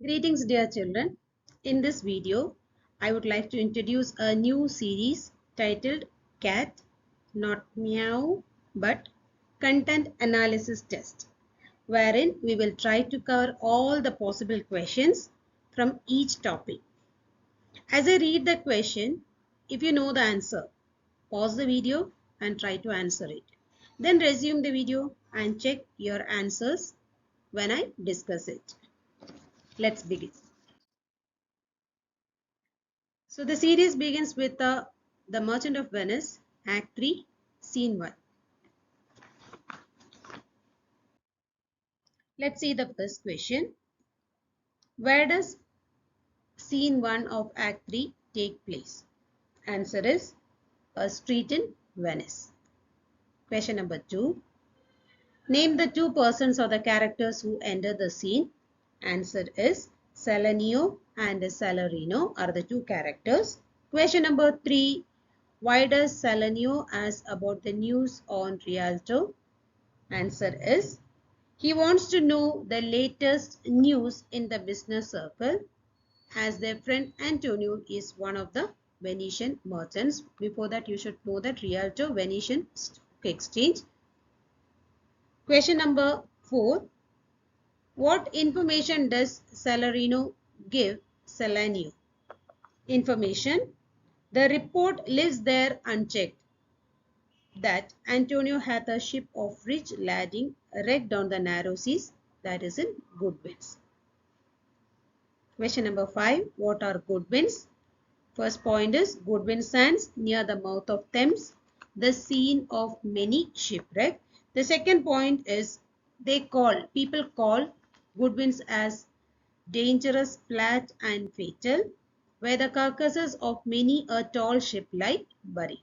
Greetings dear children. In this video, I would like to introduce a new series titled Cat, not Meow, but Content Analysis Test, wherein we will try to cover all the possible questions from each topic. As I read the question, if you know the answer, pause the video and try to answer it. Then resume the video and check your answers when I discuss it. Let's begin. So the series begins with the Merchant of Venice, Act 3, Scene 1. Let's see the first question. Where does Scene 1 of Act 3 take place? Answer is a street in Venice. Question number 2. Name the two persons or the characters who enter the scene. Answer is Salanio and Salarino are the two characters. Question number 3. Why does Salanio ask about the news on Rialto? Answer is he wants to know the latest news in the business circle, as their friend Antonio is one of the Venetian merchants. Before that, you should know that Rialto, Venetian Stock Exchange. Question number 4. What information does Salarino give Salanio? Information. The report lives there unchecked that Antonio hath a ship of rich lading wrecked on the narrow seas, that is in good winds. Question number 5. What are good winds? First point is Goodwin Sands near the mouth of Thames, the scene of many shipwreck. The second point is people call good winds as dangerous, flat and fatal, where the carcasses of many a tall ship lie buried.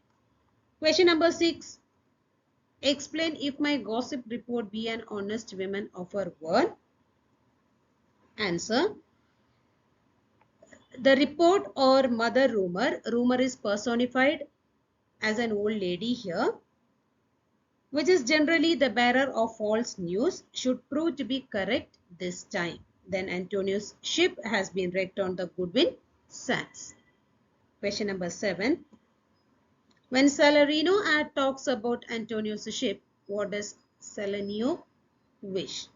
Question number 6. Explain if my gossip report be an honest woman of her word. Answer. The report or mother rumor is personified as an old lady here, which is generally the bearer of false news, should prove to be correct this time. Then Antonio's ship has been wrecked on the Goodwin Sands. Question number 7. When Salarino talks about Antonio's ship, what does Salanio wish?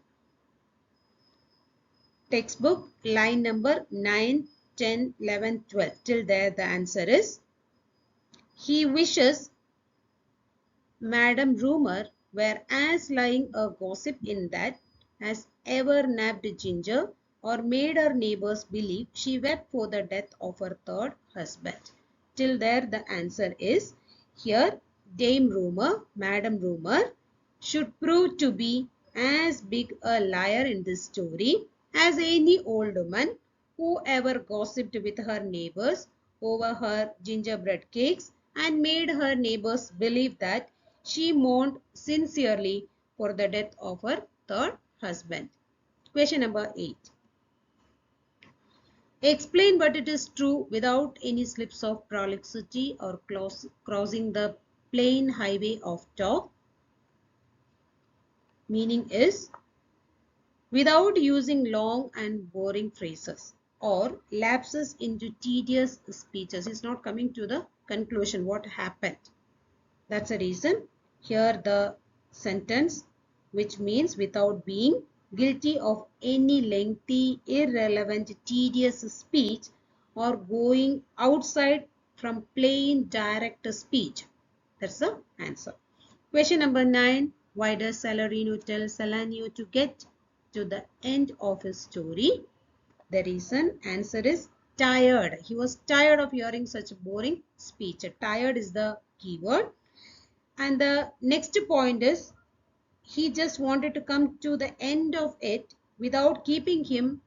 Textbook, line number 9, 10, 11, 12. Till there the answer is he wishes Madam Rumor were as lying a gossip in that has ever nabbed Ginger or made her neighbors believe she wept for the death of her third husband. Till there the answer is here Dame Rumor, Madam Rumor should prove to be as big a liar in this story as any old woman who ever gossiped with her neighbors over her gingerbread cakes and made her neighbors believe that she mourned sincerely for the death of her third husband. Question number 8. Explain but it is true without any slips of prolixity or crossing the plain highway of talk. Meaning is without using long and boring phrases or lapses into tedious speeches. It's not coming to the conclusion what happened. That's the reason here the sentence, which means without being guilty of any lengthy, irrelevant, tedious speech or going outside from plain direct speech. That's the answer. Question number 9. Why does Salarino tell Salanio to get to the end of his story? The reason, answer is tired. He was tired of hearing such a boring speech. Tired is the keyword. And the next point is he just wanted to come to the end of it without keeping him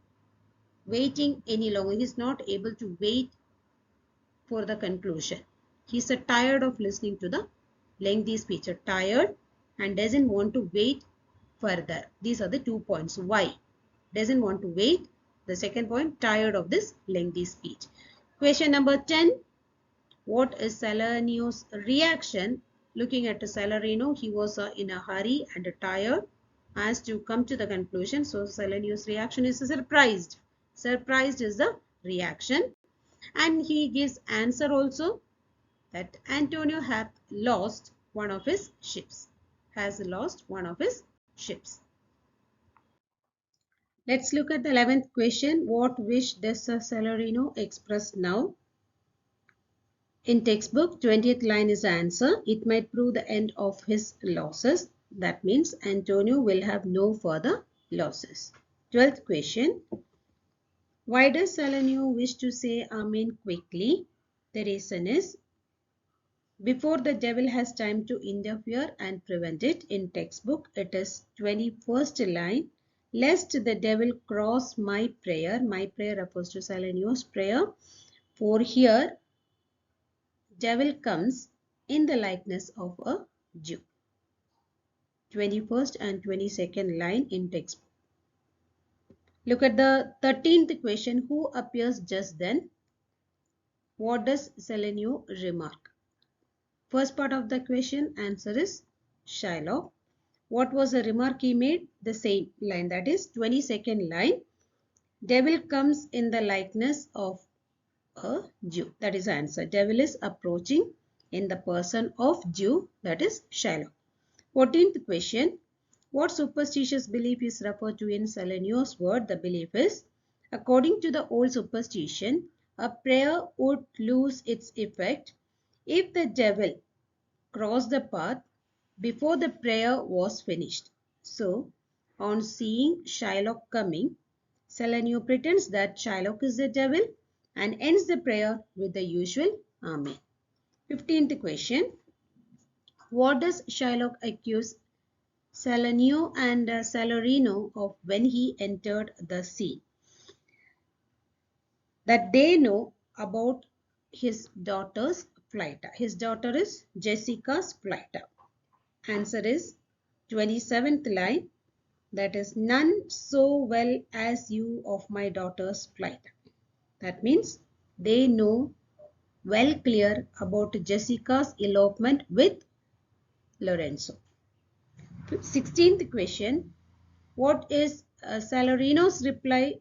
waiting any longer. He's not able to wait for the conclusion. He's tired of listening to the lengthy speech. Tired and doesn't want to wait further. These are the 2 points. Why? Doesn't want to wait. The second point, tired of this lengthy speech. Question number 10. What is Salanio's reaction Looking at Salarino, he was in a hurry and tired as to come to the conclusion. So Salarino's reaction is surprised. Surprised is the reaction. And he gives answer also that Antonio hath lost one of his ships. Has lost one of his ships. Let's look at the 11th question. What wish does Salarino express now? In textbook, 20th line is the answer. It might prove the end of his losses. That means Antonio will have no further losses. 12th question. Why does Salarino wish to say Amen quickly? The reason is before the devil has time to interfere and prevent it. In textbook, it is 21st line. Lest the devil cross my prayer. My prayer refers to Salarino's prayer. For here, devil comes in the likeness of a Jew. 21st and 22nd line in textbook. Look at the 13th question. Who appears just then? What does Salarino remark? First part of the question, answer is Shylock. What was the remark he made? The same line, that is 22nd line. Devil comes in the likeness of a Jew. That is the answer. Devil is approaching in the person of Jew, that is Shylock. 14th question. What superstitious belief is referred to in Salarino's word? The belief is, according to the old superstition, a prayer would lose its effect if the devil crossed the path before the prayer was finished. So, on seeing Shylock coming, Salarino pretends that Shylock is the devil and ends the prayer with the usual Amen. 15th question. What does Shylock accuse Salarino and Salarino of when he entered the sea? That they know about his daughter's flight. His daughter is Jessica's flight. Answer is 27th line. That is, none so well as you of my daughter's flight. That means they know well clear about Jessica's elopement with Lorenzo. 16th question. What is Salarino's reply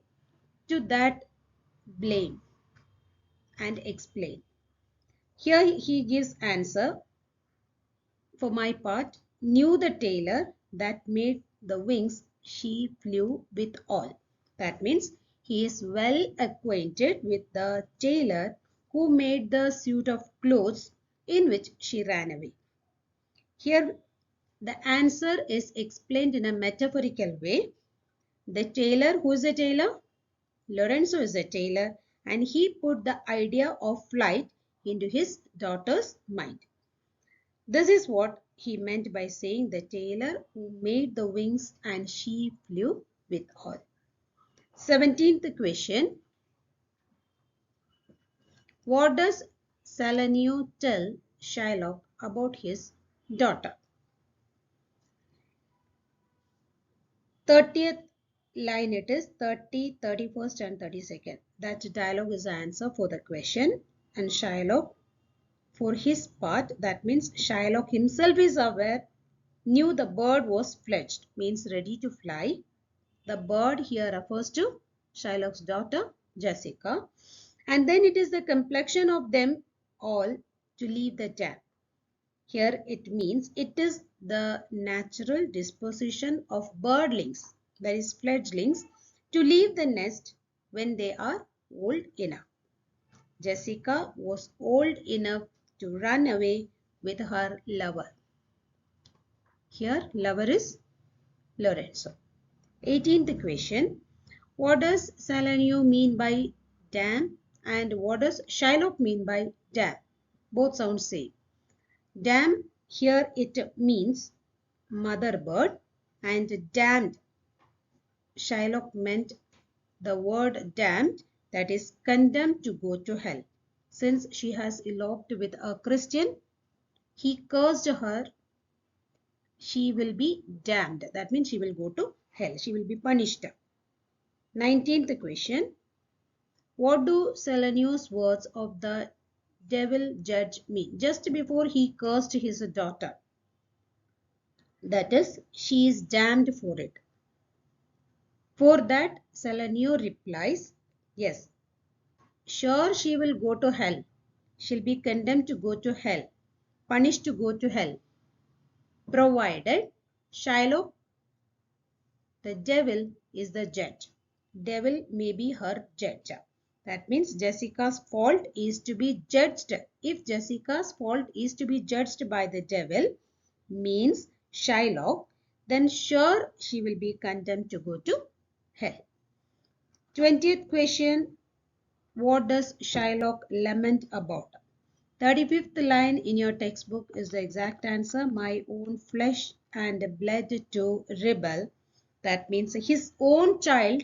to that blame? And explain. Here he gives answer. For my part, knew the tailor that made the wings she flew with all. That means he is well acquainted with the tailor who made the suit of clothes in which she ran away. Here the answer is explained in a metaphorical way. The tailor, who is a tailor? Lorenzo is a tailor, and he put the idea of flight into his daughter's mind. This is what he meant by saying the tailor who made the wings and she flew with all. 17th question. What does Salarino tell Shylock about his daughter? 30th line it is, 30, 31st and 32nd. That dialogue is the answer for the question. And Shylock, for his part, that means Shylock himself is aware, knew the bird was fledged, means ready to fly. The bird here refers to Shylock's daughter, Jessica. And then it is the complexion of them all to leave the dam. Here it means it is the natural disposition of birdlings, that is fledglings, to leave the nest when they are old enough. Jessica was old enough to run away with her lover. Here lover is Lorenzo. 18th question. What does Salarino mean by dam and what does Shylock mean by dam? Both sound same. Dam, here it means mother bird, and damned, Shylock meant the word damned, that is condemned to go to hell. Since she has eloped with a Christian, he cursed her. She will be damned. That means she will go to hell. She will be punished. 19th question. What do Salarino's words of the devil judge me. Just before he cursed his daughter. That is, she is damned for it. For that, Salanio replies, yes, sure she will go to hell. She'll be condemned to go to hell, punished to go to hell, provided Shylock, the devil, is the judge. Devil may be her judge. That means Jessica's fault is to be judged. If Jessica's fault is to be judged by the devil, means Shylock, then sure she will be condemned to go to hell. 20th question. What does Shylock lament about? 35th line in your textbook is the exact answer. My own flesh and blood to rebel. That means his own child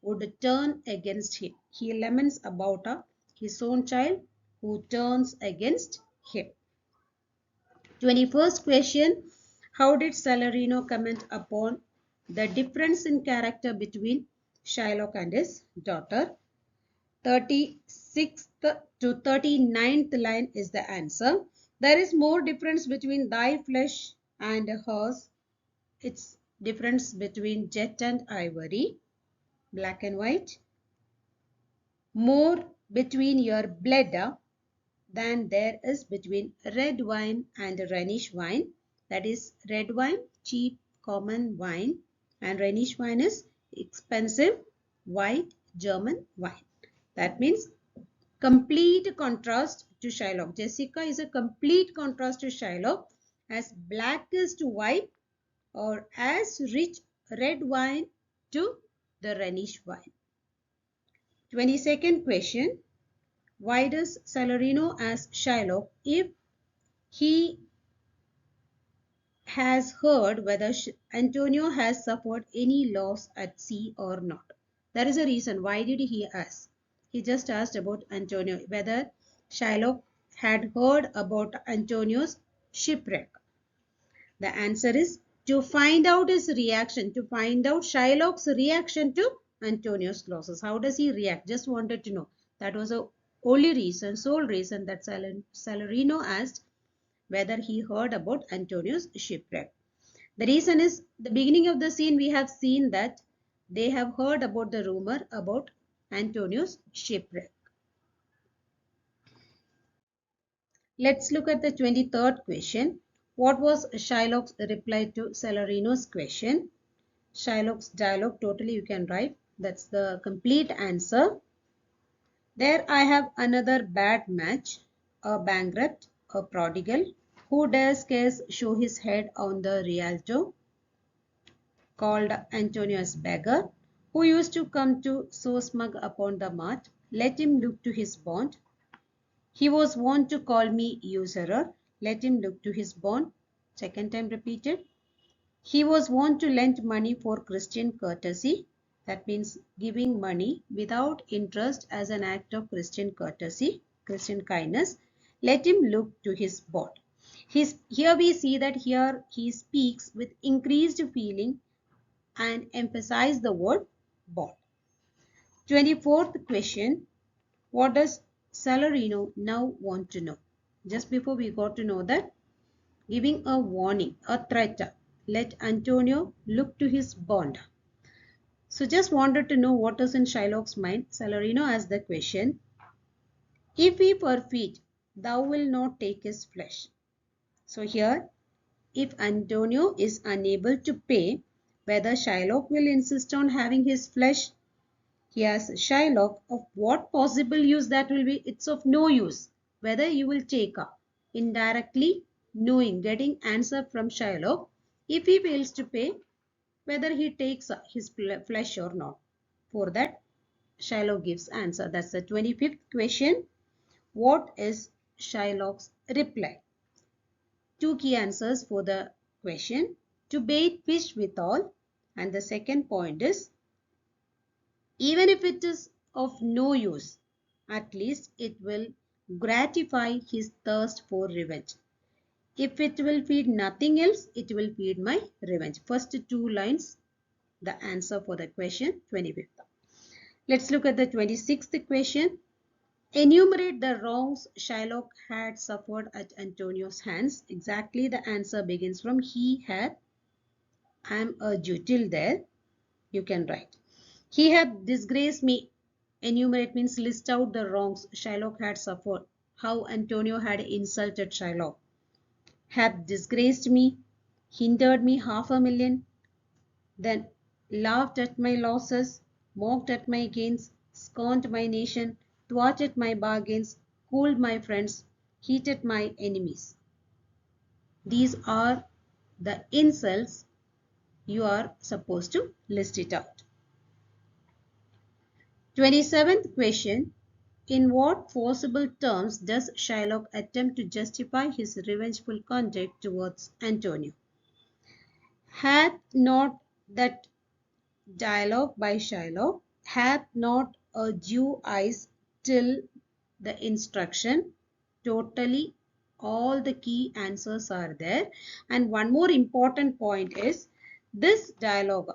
would turn against him. He laments about his own child who turns against him. 21st question. How did Salarino comment upon the difference in character between Shylock and his daughter? 36th to 39th line is the answer. There is more difference between thy flesh and hers. It's difference between jet and ivory, black and white. More between your blood than there is between red wine and Rhenish wine. That is, red wine, cheap common wine, and Rhenish wine is expensive white German wine. That means complete contrast to Shylock. Jessica is a complete contrast to Shylock, as black is to white, or as rich red wine to the Rhenish wine. 22nd question. Why does Salarino ask Shylock if he has heard whether Antonio has suffered any loss at sea or not? There is a reason. Why did he ask? He just asked about Antonio, whether Shylock had heard about Antonio's shipwreck. The answer is to find out his reaction, to find out Shylock's reaction to Antonio's losses. How does he react? Just wanted to know. That was the only reason, sole reason that Salarino asked whether he heard about Antonio's shipwreck. The reason is, the beginning of the scene we have seen that they have heard about the rumor about Antonio's shipwreck. Let's look at the 23rd question. What was Shylock's reply to Salarino's question? Shylock's dialogue, totally you can write. That's the complete answer. There I have another bad match, a bankrupt, a prodigal. Who dares scarce show his head on the Rialto, called Antonius beggar, who used to come to so smug upon the mart. Let him look to his bond. He was wont to call me usurer. Let him look to his bond. Second time repeated. He was wont to lend money for Christian courtesy. That means giving money without interest as an act of Christian courtesy, Christian kindness. Let him look to his bond. Here we see that here he speaks with increased feeling and emphasize the word bond. 24th question. What does Salarino now want to know? Just before we got to know that, giving a warning, a threat. Let Antonio look to his bond. So just wanted to know what is in Shylock's mind. Salarino asked the question, if he forfeit, thou wilt not take his flesh. So here, if Antonio is unable to pay, whether Shylock will insist on having his flesh. He asks Shylock, of what possible use that will be? It's of no use. Whether you will take up. Indirectly knowing, getting answer from Shylock. If he fails to pay, whether he takes his flesh or not. For that, Shylock gives answer. That's the 25th question. What is Shylock's reply? Two key answers for the question. To bait fish withal. And the second point is, even if it is of no use, at least it will gratify his thirst for revenge. If it will feed nothing else, it will feed my revenge. First two lines, the answer for the question 25th. Let's look at the 26th question. Enumerate the wrongs Shylock had suffered at Antonio's hands. Exactly, the answer begins from he had. I am a Jew. Till there, you can write. He had disgraced me. Enumerate means list out the wrongs Shylock had suffered. How Antonio had insulted Shylock. Hath disgraced me, hindered me 500,000, then laughed at my losses, mocked at my gains, scorned my nation, thwarted my bargains, cooled my friends, heated my enemies. These are the insults. You are supposed to list it out. 27th question. In what forcible terms does Shylock attempt to justify his revengeful conduct towards Antonio? Hath not that dialogue by Shylock, hath not a Jew eyes till the instruction? Totally all the key answers are there. And one more important point is this dialogue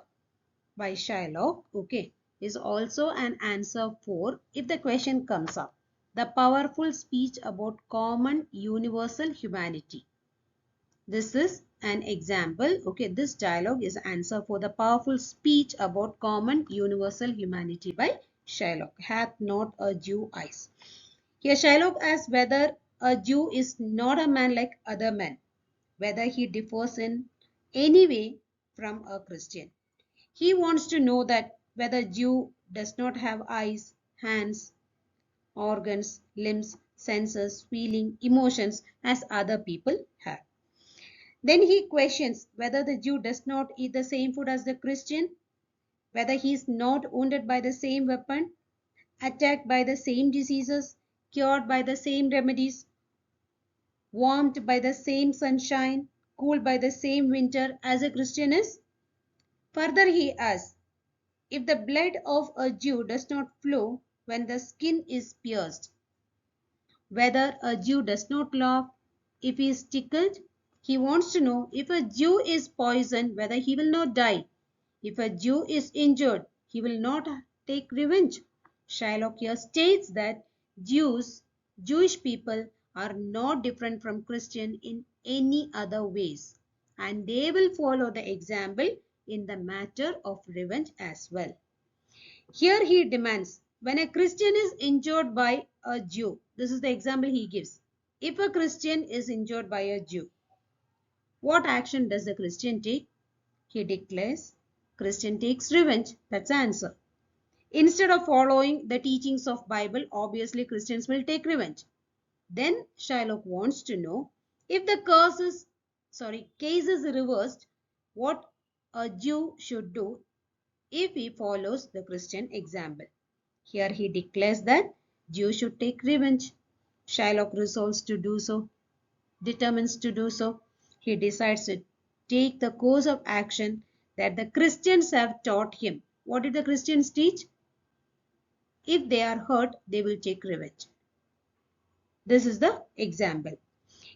by Shylock, okay, is also an answer for if the question comes up. The powerful speech about common universal humanity. This is an example. Okay, this dialogue is answer for the powerful speech about common universal humanity by Shylock. Hath not a Jew eyes. Here Shylock asks whether a Jew is not a man like other men, whether he differs in any way from a Christian. He wants to know that whether Jew does not have eyes, hands, organs, limbs, senses, feeling, emotions as other people have. Then he questions whether the Jew does not eat the same food as the Christian, whether he is not wounded by the same weapon, attacked by the same diseases, cured by the same remedies, warmed by the same sunshine, cooled by the same winter as a Christian is. Further he asks, if the blood of a Jew does not flow when the skin is pierced, whether a Jew does not laugh if he is tickled. He wants to know if a Jew is poisoned, whether he will not die. If a Jew is injured, he will not take revenge. Shylock here states that Jewish people are not different from Christian in any other ways, and they will follow the example in the matter of revenge as well. Here he demands, when a Christian is injured by a Jew, this is the example he gives. If a Christian is injured by a Jew, what action does the Christian take? He declares, Christian takes revenge. That's the answer. Instead of following the teachings of Bible, obviously Christians will take revenge. Then Shylock wants to know if the case is reversed, what a Jew should do if he follows the Christian example. Here he declares that Jews should take revenge. Shylock resolves to do so, determines to do so. He decides to take the course of action that the Christians have taught him. What did the Christians teach? If they are hurt, they will take revenge. This is the example.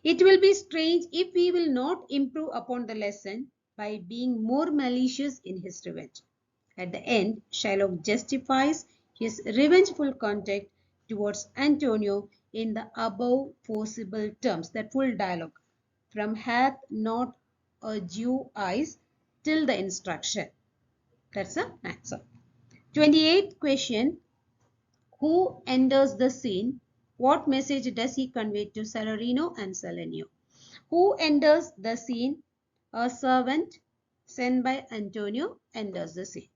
It will be strange if he will not improve upon the lesson by being more malicious in his revenge. At the end, Shylock justifies his revengeful conduct towards Antonio in the above forcible terms, that full dialogue, from hath not a Jew eyes till the instruction. That's the answer. 28th question. Who enters the scene? What message does he convey to Salarino and Salenio? Who enters the scene? A servant sent by Antonio enters the scene.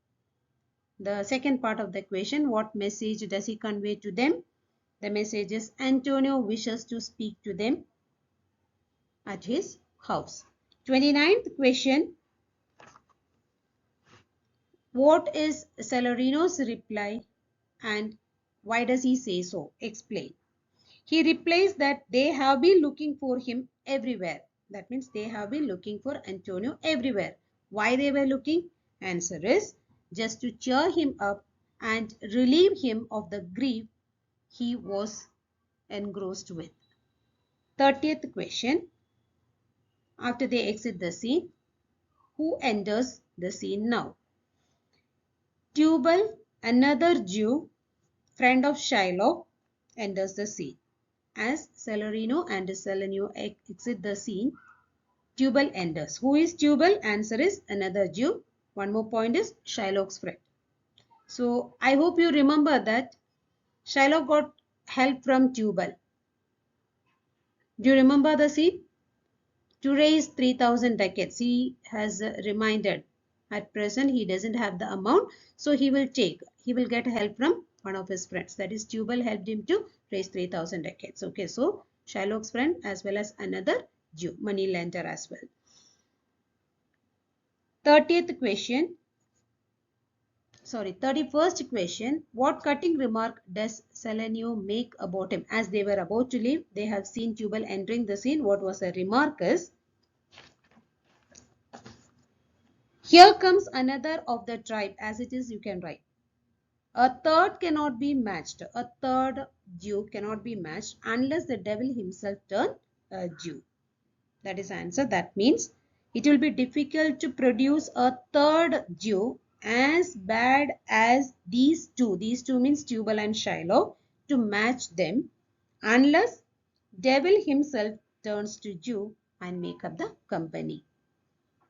The second part of the question, what message does he convey to them? The message is Antonio wishes to speak to them at his house. 29th question, what is Salarino's reply and why does he say so? Explain. He replies that they have been looking for him everywhere. That means they have been looking for Antonio everywhere. Why they were looking? Answer is just to cheer him up and relieve him of the grief he was engrossed with. 30th question. After they exit the scene, who enters the scene now? Tubal, another Jew, friend of Shylock, enters the scene. As Celerino and Selenio exit the scene, Tubal enters. Who is Tubal? Answer is another Jew. One more point is Shylock's friend. So I hope you remember that Shylock got help from Tubal. Do you remember the scene? To raise 3,000 ducats, he has reminded. At present, he doesn't have the amount, so he will get help from one of his friends. That is, Tubal helped him to raise 3,000 ducats. Okay, so Shylock's friend as well as another Jew, money lender as well. 31st question. What cutting remark does Selenio make about him? As they were about to leave, they have seen Tubal entering the scene. What was the remark is, here comes another of the tribe. As it is, you can write. A third cannot be matched. A third Jew cannot be matched unless the devil himself turn a Jew. That is answer. That means it will be difficult to produce a third Jew as bad as these two. These two means Tubal and Shylock, to match them unless devil himself turns to Jew and make up the company.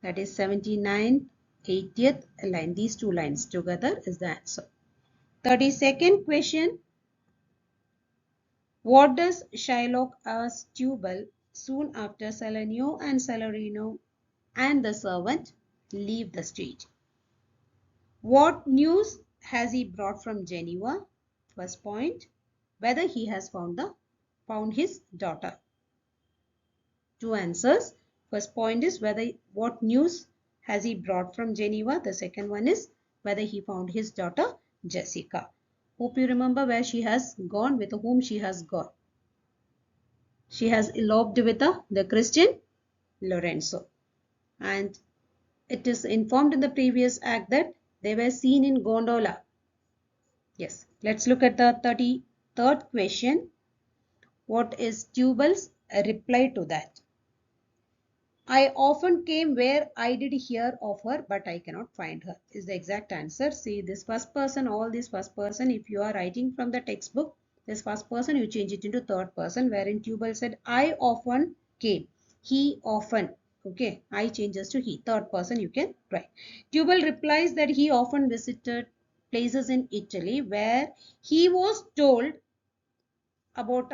That is 79, 80th line. These two lines together is the answer. 32nd question. What does Shylock ask Tubal soon after Selenio and Celerino and the servant leave the stage? What news has he brought from Geneva? First point, whether he has found his daughter. Two answers. First point is what news has he brought from Geneva. The second one is whether he found his daughter Jessica. Hope you remember where she has gone, with whom she has gone. She has eloped with the Christian Lorenzo. And it is informed in the previous act that they were seen in gondola. Yes. Let's look at the 33rd question. What is Tubal's reply to that? I often came where I did hear of her, but I cannot find her, is the exact answer. See, this first person, all this first person, if you are writing from the textbook, this first person, you change it into third person, wherein Tubal said, I often came. He often. Okay, I changes to he. Third person, you can write. Tubal replies that he often visited places in Italy where he was told about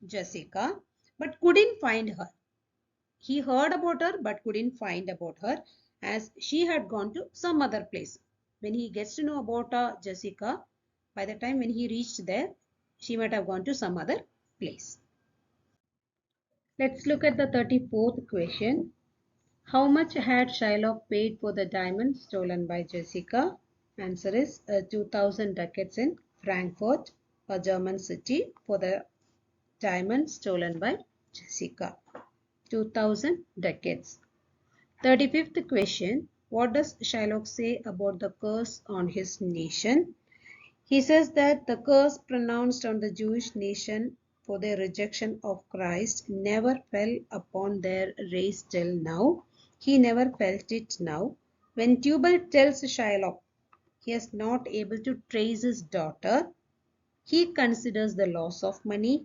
Jessica, but couldn't find her. He heard about her but couldn't find about her, as she had gone to some other place. When he gets to know about Jessica, by the time when he reached there, she might have gone to some other place. Let's look at the 34th question. How much had Shylock paid for the diamond stolen by Jessica? Answer is 2,000 ducats in Frankfurt, a German city, for the diamond stolen by Jessica. 2,000 ducats. 35th question. What does Shylock say about the curse on his nation? He says that the curse pronounced on the Jewish nation for their rejection of Christ never fell upon their race till now. He never felt it now. When Tubal tells Shylock he is not able to trace his daughter, he considers the loss of money,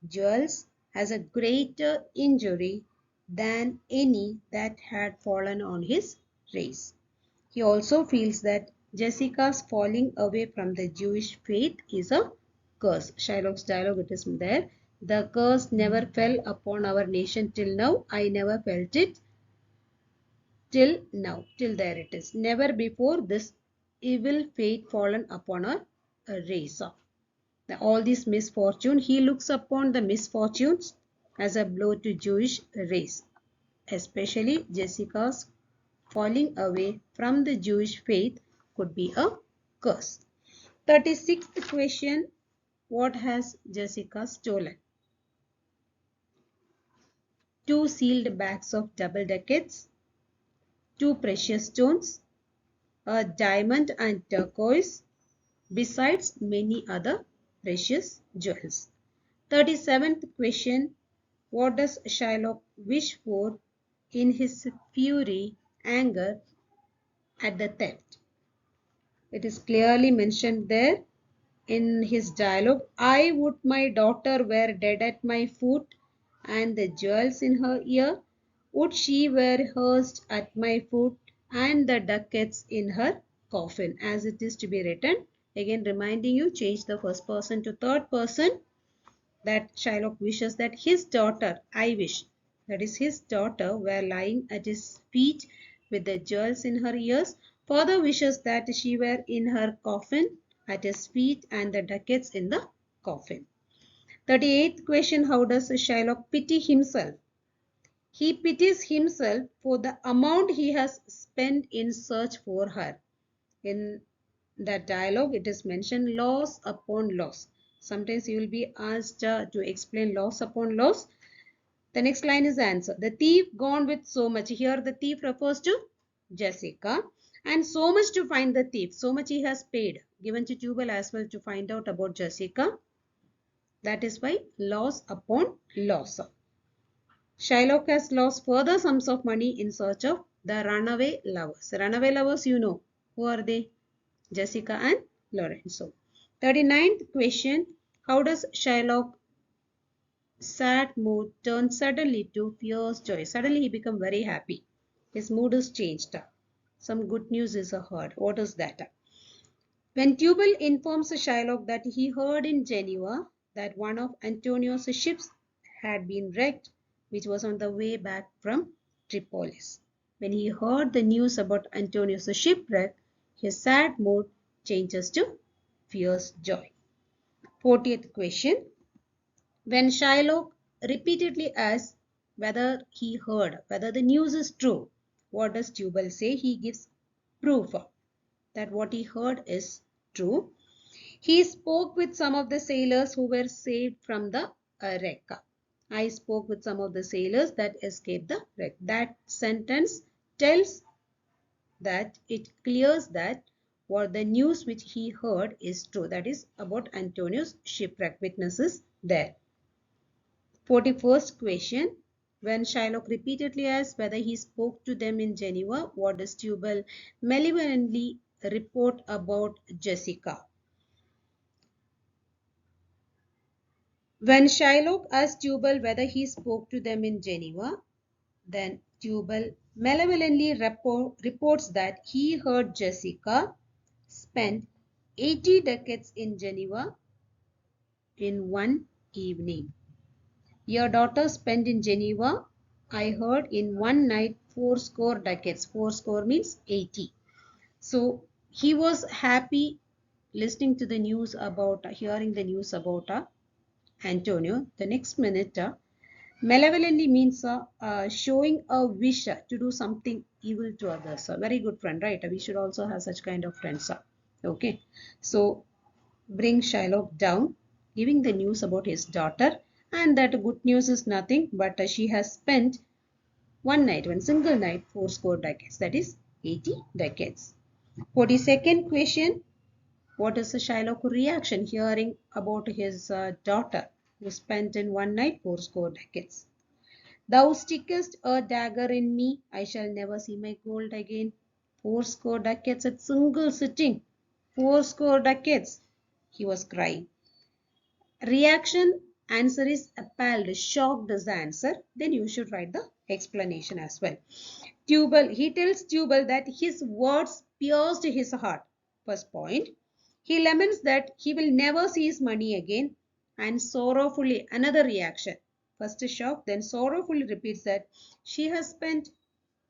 jewels, as a greater injury than any that had fallen on his race. He also feels that Jessica's falling away from the Jewish faith is a curse. Shylock's dialogue, it is there. The curse never fell upon our nation till now. I never felt it till now. Till there it is. Never before this evil fate fallen upon our race. All this misfortune, he looks upon the misfortunes as a blow to Jewish race, especially Jessica's falling away from the Jewish faith could be a curse. 36th question. What has Jessica stolen? 2 sealed bags of double ducats, 2 precious stones, a diamond and turquoise, besides many other precious jewels. 37th question. What does Shylock wish for in his fury, anger at the theft? It is clearly mentioned there. in his dialogue, I would my daughter were dead at my foot, and the jewels in her ear, would she were hers at my foot, and the ducats in her coffin, as it is to be written. Again reminding you, change the first person to third person, that Shylock wishes that his daughter, I wish, that is his daughter, were lying at his feet with the jewels in her ears. Father wishes that she were in her coffin at his feet and the ducats in the coffin. 38th question, how does Shylock pity himself? He pities himself for the amount he has spent in search for her. In that dialogue, it is mentioned loss upon loss. Sometimes you will be asked to explain loss upon loss. The next line is the answer. The thief gone with so much. Here the thief refers to Jessica. And so much to find the thief. So much he has paid. Given to Tubal as well to find out about Jessica. That is why loss upon loss. Shylock has lost further sums of money in search of the runaway lovers. Runaway lovers, you know. Who are they? Jessica and Lorenzo. 39th question. How does Shylock sad mood turn suddenly to fierce joy? Suddenly he become very happy. His mood is changed. Some good news is heard. What is that? When Tubal informs Shylock that he heard in Geneva that one of Antonio's ships had been wrecked, which was on the way back from Tripolis. When he heard the news about Antonio's shipwreck, his sad mood changes to fierce joy. 40th question. When Shylock repeatedly asks whether he heard, whether the news is true, what does Tubal say? He gives proof that what he heard is true. He spoke with some of the sailors who were saved from the wreck. I spoke with some of the sailors that escaped the wreck. That sentence tells that it clears that what the news which he heard is true. That is about Antonio's shipwreck. Witnesses there. 41st question. When Shylock repeatedly asked whether he spoke to them in Geneva, what does Tubal malevolently report about Jessica? When Shylock asked Tubal whether he spoke to them in Geneva, then Tubal malevolently reports that he heard Jessica spent 80 ducats in Geneva in one evening. Your daughter spent in Geneva, I heard, in one night 80 ducats. 80 means 80. So he was happy listening to the news about, hearing the news about Antonio. The next minute, malevolently means showing a wish to do something evil to others. A very good friend, right? We should also have such kind of friends. Okay. So bring Shylock down, giving the news about his daughter, and that good news is nothing but she has spent one single night, 80 ducats. That is 80 ducats. 42nd question. What is the Shylock reaction hearing about his daughter who spent in one night 80 ducats? Thou stickest a dagger in me, I shall never see my gold again. 80 ducats at single sitting. 80 ducats. He was crying. Reaction, answer is appalled, shocked is the answer. Then you should write the explanation as well. Tubal, he tells Tubal that his words pierced his heart. First point. He laments that he will never see his money again, and sorrowfully, another reaction. First shock, then sorrowfully repeats that she has spent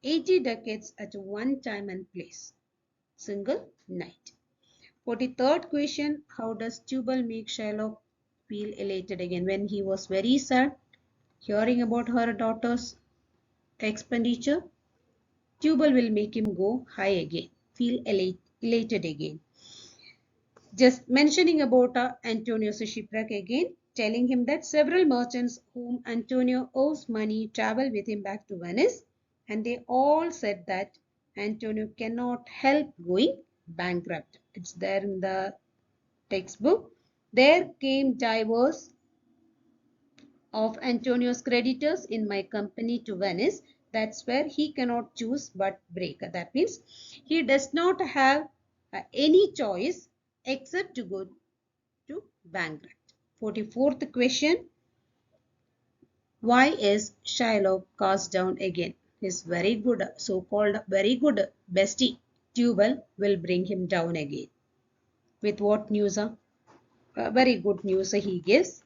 80 ducats at one time and place. Single night. 43rd question. How does Tubal make Shylock feel elated again? When he was very sad, hearing about her daughter's expenditure, Tubal will make him go high again, feel elated again. Just mentioning about Antonio's shipwreck again, telling him that several merchants whom Antonio owes money travel with him back to Venice, and they all said that Antonio cannot help going bankrupt. It's there in the textbook. There came divers of Antonio's creditors in my company to Venice. That's where he cannot choose but break. That means he does not have any choice except to go to bankrupt. 44th question. Why is Shylock cast down again? His very good, so-called very good bestie, Tubal, will bring him down again. With what news? Very good news he gives.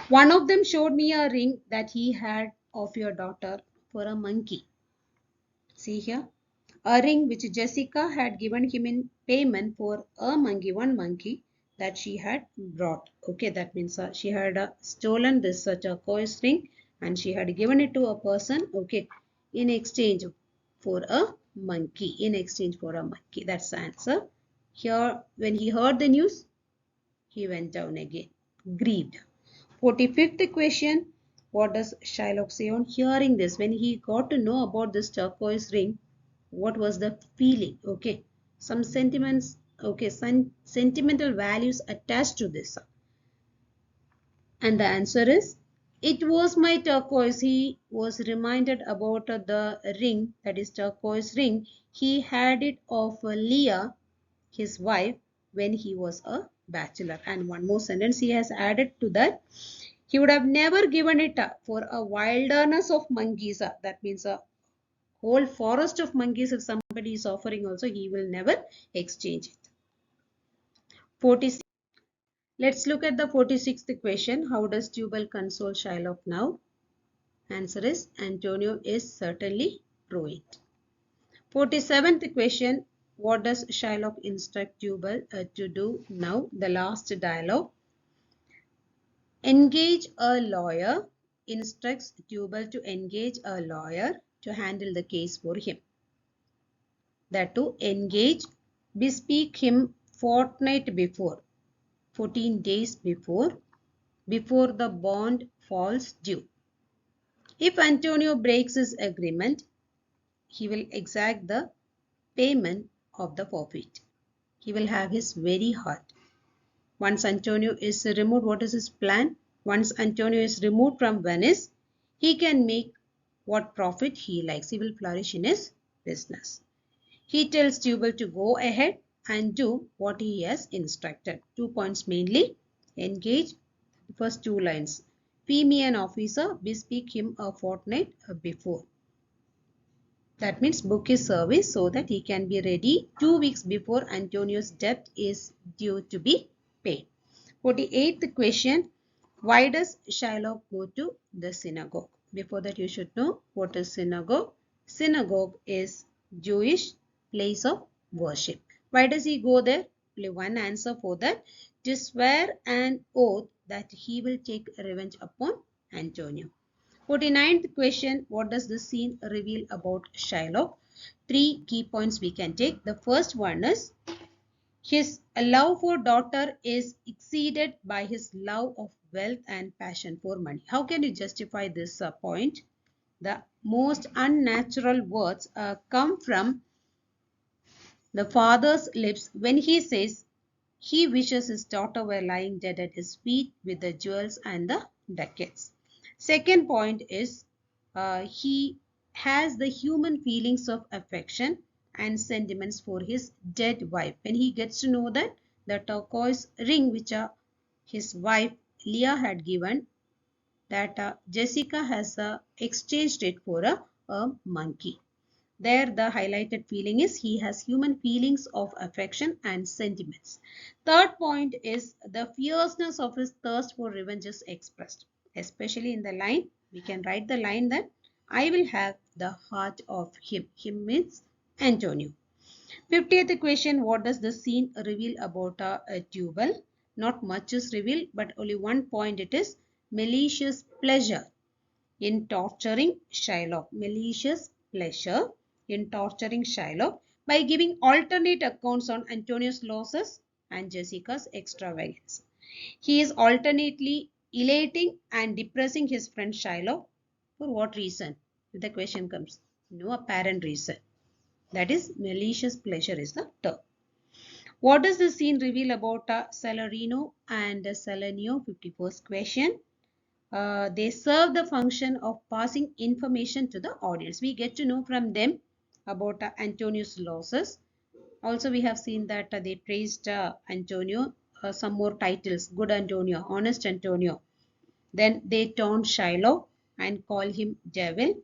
One of them showed me a ring that he had of your daughter for a monkey. See here. A ring which Jessica had given him in payment for a monkey, one monkey that she had brought. Okay, that means she had stolen this turquoise ring and she had given it to a person, okay, in exchange for a monkey. In exchange for a monkey. That's the answer. Here, when he heard the news, he went down again, grieved. 45th question. What does Shylock say on hearing this? When he got to know about this turquoise ring, what was the feeling? Okay, some sentiments, okay, some sentimental values attached to this. And the answer is, it was my turquoise. He was reminded about the ring, that is turquoise ring. He had it of Leah, his wife, when he was a bachelor. And one more sentence he has added to that. He would have never given it up for a wilderness of monkeys. That means a whole forest of monkeys. If somebody is offering also, he will never exchange it. 46. Let's look at the 46th question. How does Tubal console Shylock now? Answer is, Antonio is certainly ruined. 47th question. What does Shylock instruct Tubal to do now? The last dialogue. Engage a lawyer. Instructs Tubal to engage a lawyer to handle the case for him. That to engage, bespeak him fortnight before, 14 days before the bond falls due. If Antonio breaks his agreement, he will exact the payment of the forfeit. He will have his very heart. Once Antonio is removed, what is his plan? Once Antonio is removed from Venice, he can make what profit he likes. He will flourish in his business. He tells Tubal to go ahead and do what he has instructed. 2 points mainly. Engage. First 2 lines. Fee me an officer. Bespeak him a fortnight before. That means book his service so that he can be ready 2 weeks before Antonio's debt is due to be paid. 48th question. Why does Shylock go to the synagogue? Before that, you should know what is synagogue. Synagogue is Jewish place of worship. Why does he go there? Only one answer for that. To swear an oath that he will take revenge upon Antonio. 49th question. What does this scene reveal about Shylock? 3 key points we can take. The first one is, his love for daughter is exceeded by his love of wealth and passion for money. How can you justify this point? The most unnatural words come from the father's lips when he says he wishes his daughter were lying dead at his feet with the jewels and the ducats. Second point is, he has the human feelings of affection and sentiments for his dead wife. When he gets to know that the turquoise ring which his wife Leah had given, that Jessica has exchanged it for a monkey. There the highlighted feeling is he has human feelings of affection and sentiments. Third point is the fierceness of his thirst for revenge is expressed. Especially in the line, we can write the line that I will have the heart of him. Him means Antonio. 50th question. What does the scene reveal about Tubal? Not much is revealed, but only one point it is malicious pleasure in torturing Shylock. Malicious pleasure in torturing Shylock by giving alternate accounts on Antonio's losses and Jessica's extravagance. He is alternately elating and depressing his friend Shylock. For what reason? If the question comes, no apparent reason. That is, malicious pleasure is the term. What does the scene reveal about Salarino and Salanio? 51st question. They serve the function of passing information to the audience. We get to know from them about Antonio's losses. Also, we have seen that they praised Antonio, some more titles, good Antonio, honest Antonio. Then they taunt Shylock and call him devil.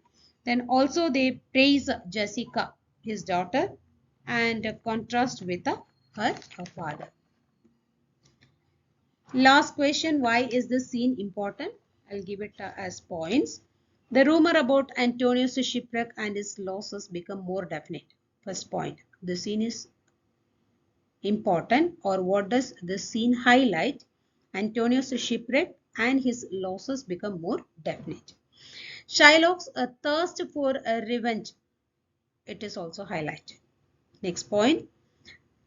Then also they praise Jessica, his daughter, and contrast with her father. Last question, why is this scene important? I'll give it as points. The rumor about Antonio's shipwreck and his losses become more definite. First point, the scene is important, or what does the scene highlight? Antonio's shipwreck and his losses become more definite. Shylock's thirst for revenge, it is also highlighted. Next point,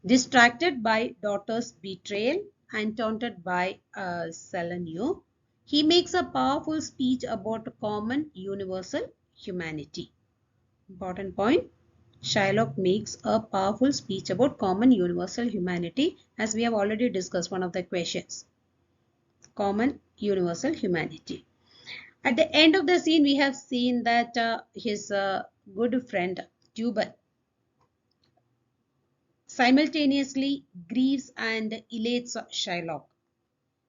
distracted by daughter's betrayal and taunted by Selenio, he makes a powerful speech about common universal humanity. Important point, Shylock makes a powerful speech about common universal humanity, as we have already discussed one of the questions. Common universal humanity. At the end of the scene, we have seen that his good friend Tubal simultaneously grieves and elates Shylock.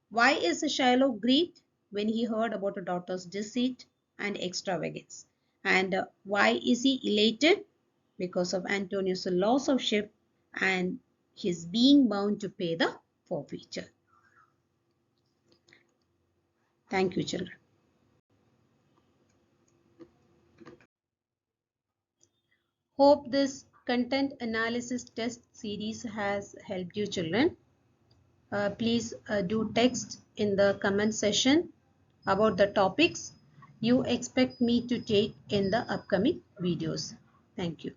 Why is Shylock grieved when he heard about a daughter's deceit and extravagance? And why is he elated? Because of Antonio's loss of ship and his being bound to pay the forfeiture. Thank you, children. Hope this content analysis test series has helped you, children. Please do text in the comment section about the topics you expect me to take in the upcoming videos. Thank you.